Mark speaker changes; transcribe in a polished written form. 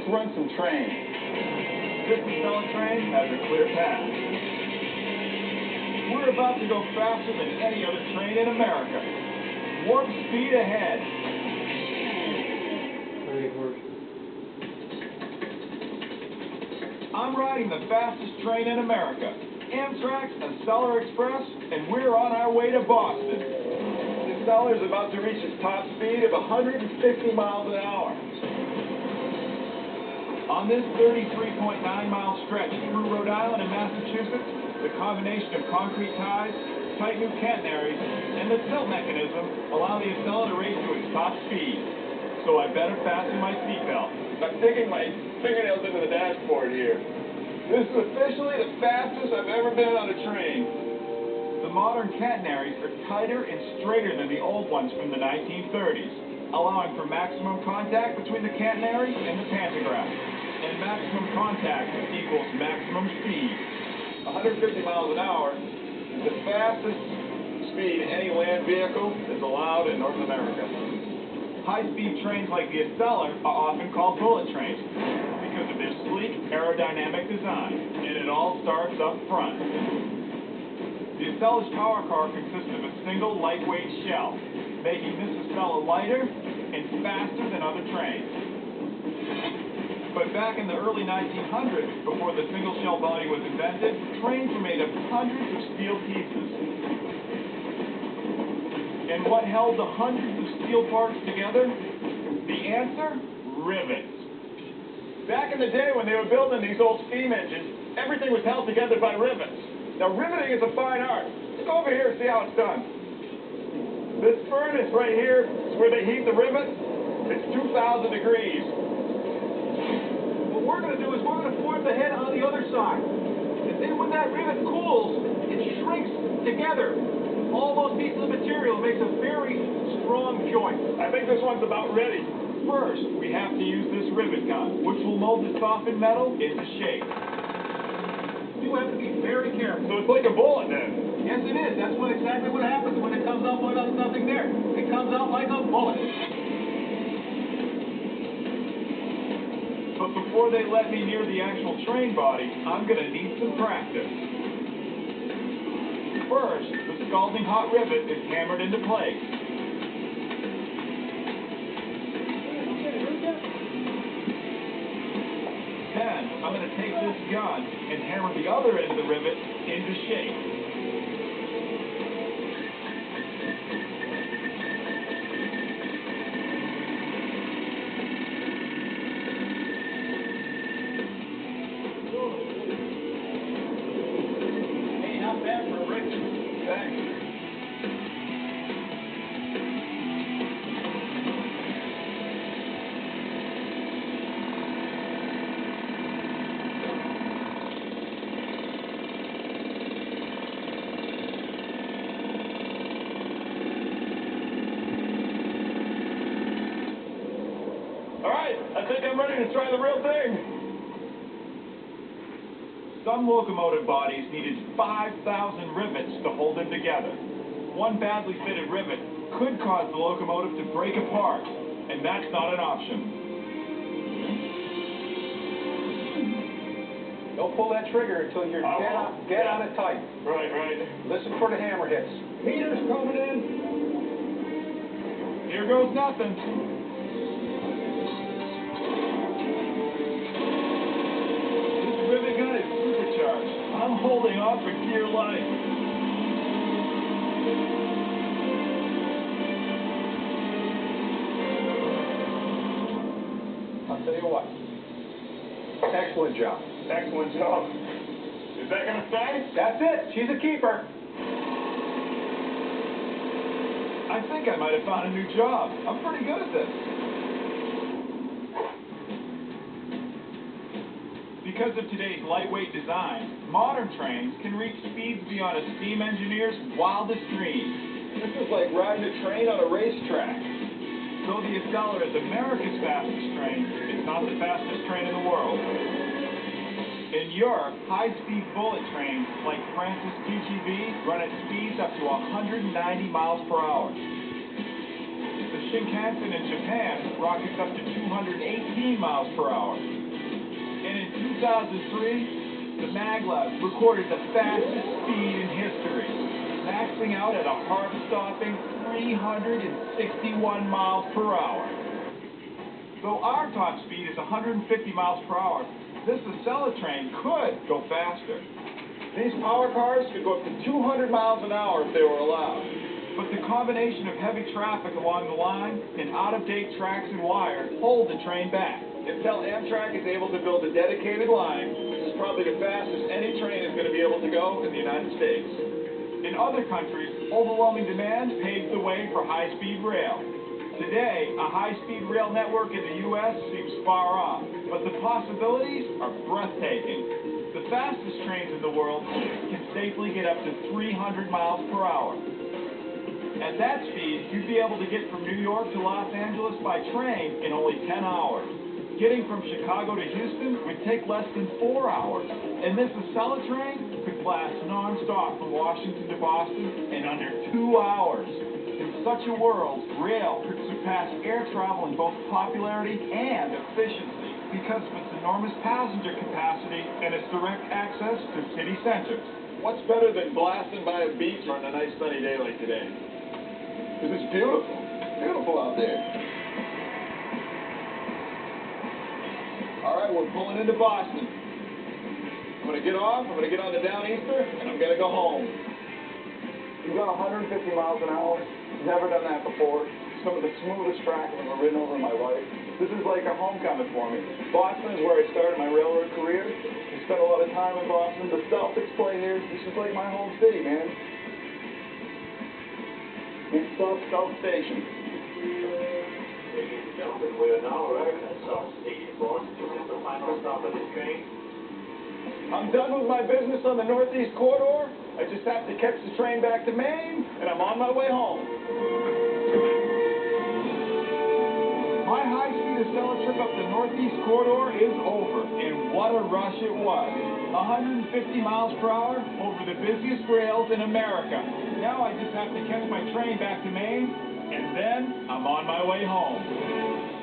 Speaker 1: run some trains. This Acela train has a clear path. We're about to go faster than any other train in America. Warp speed ahead. I'm riding the fastest train in America, Amtrak's Acela Express, and we're on our way to Boston. The Acela is about to reach its top speed of 150 miles an hour. On this 33.9-mile stretch through Rhode Island and Massachusetts, the combination of concrete ties, tight new catenaries, and the tilt mechanism allow the Acela to race to its top speed. So I better fasten my seatbelt. I'm digging my fingernails into the dashboard here. This is officially the fastest I've ever been on a train. The modern catenaries are tighter and straighter than the old ones from the 1930s, allowing for maximum contact between the catenary and the pantograph. And maximum contact equals maximum speed. 150 miles an hour is the fastest speed any land vehicle is allowed in North America. High-speed trains like the Acela are often called bullet trains because of their sleek aerodynamic design, and it all starts up front. The Acela's power car consists of a single lightweight shell, making this Acela lighter and faster than other trains. But back in the early 1900s, before the single shell body was invented, trains were made of hundreds of steel pieces. And what held the hundreds of steel parts together? The answer? Rivets. Back in the day when they were building these old steam engines, everything was held together by rivets. Now riveting is a fine art. Let's go over here and see how it's done. This furnace right here is where they heat the rivets. It's 2,000 degrees. What we're going to do is we're going to form the head on the other side. And then when that rivet cools, it shrinks together. All those pieces of material makes a very strong joint. I think this one's about ready. First, we have to use this rivet gun, which will mold the softened metal into shape. You have to be very careful. So it's like a bullet then? Yes, it is. That's exactly what happens when it comes out when there's nothing there. It comes out like a bullet. But before they let me near the actual train body, I'm going to need some practice. First, the scalding hot rivet is hammered into place. Then, I'm going to take this gun and hammer the other end of the rivet into shape. I think I'm ready to try the real thing. Some locomotive bodies needed 5,000 rivets to hold them together. One badly fitted rivet could cause the locomotive to break apart, and that's not an option.
Speaker 2: Don't pull that trigger until you're dead on it tight.
Speaker 1: Right.
Speaker 2: Listen for the hammer hits.
Speaker 1: Meters coming in. Here goes nothing. I'm holding on for dear life.
Speaker 2: I'll tell you what. Excellent job.
Speaker 1: Excellent job. Is that going to stay?
Speaker 2: That's it. She's a keeper.
Speaker 1: I think I might have found a new job. I'm pretty good at this. Because of today's lightweight design, modern trains can reach speeds beyond a steam engineer's wildest dreams. This is like riding a train on a racetrack. Though the Acela is America's fastest train, it's not the fastest train in the world. In Europe, high-speed bullet trains like France's TGV run at speeds up to 190 miles per hour. The Shinkansen in Japan rockets up to 218 miles per hour. 2003, the maglev recorded the fastest speed in history, maxing out at a heart-stopping 361 miles per hour. Though our top speed is 150 miles per hour, this Acela train could go faster.
Speaker 2: These power cars could go up to 200 miles an hour if they were allowed.
Speaker 1: But the combination of heavy traffic along the line and out-of-date tracks and wires hold the train back.
Speaker 2: Until Amtrak is able to build a dedicated line, this is probably the fastest any train is going to be able to go in the United States.
Speaker 1: In other countries, overwhelming demand paves the way for high-speed rail. Today, a high-speed rail network in the U.S. seems far off, but the possibilities are breathtaking. The fastest trains in the world can safely get up to 300 miles per hour. At that speed, you'd be able to get from New York to Los Angeles by train in only 10 hours. Getting from Chicago to Houston would take less than 4 hours. And this Acela train could blast non-stop from Washington to Boston in under 2 hours. In such a world, rail could surpass air travel in both popularity and efficiency because of its enormous passenger capacity and its direct access to city centers.
Speaker 2: What's better than blasting by a beach on a nice sunny day like today? Because it's beautiful. Beautiful out there. All right, we're pulling into Boston. I'm going to get off, I'm going to get on the Downeaster, and I'm going to go home. We've got 150 miles an hour. Never done that before. Some of the smoothest track I've ever ridden over in my life. This is like a homecoming for me. Boston is where I started my railroad career. I spent a lot of time in Boston. The Celtics play here. This is like my home city, man. Next stop, South Station.
Speaker 3: Ladies and gentlemen, we are now arriving at South Station, Boston. This is the final stop of this train.
Speaker 2: I'm done with my business on the Northeast Corridor. I just have to catch the train back to Maine, and I'm on my way home.
Speaker 1: My high-speed Acela trip up the Northeast Corridor is over, and what a rush it was. 150 miles per hour over the busiest rails in America. Now I just have to catch my train back to Maine, and then I'm on my way home.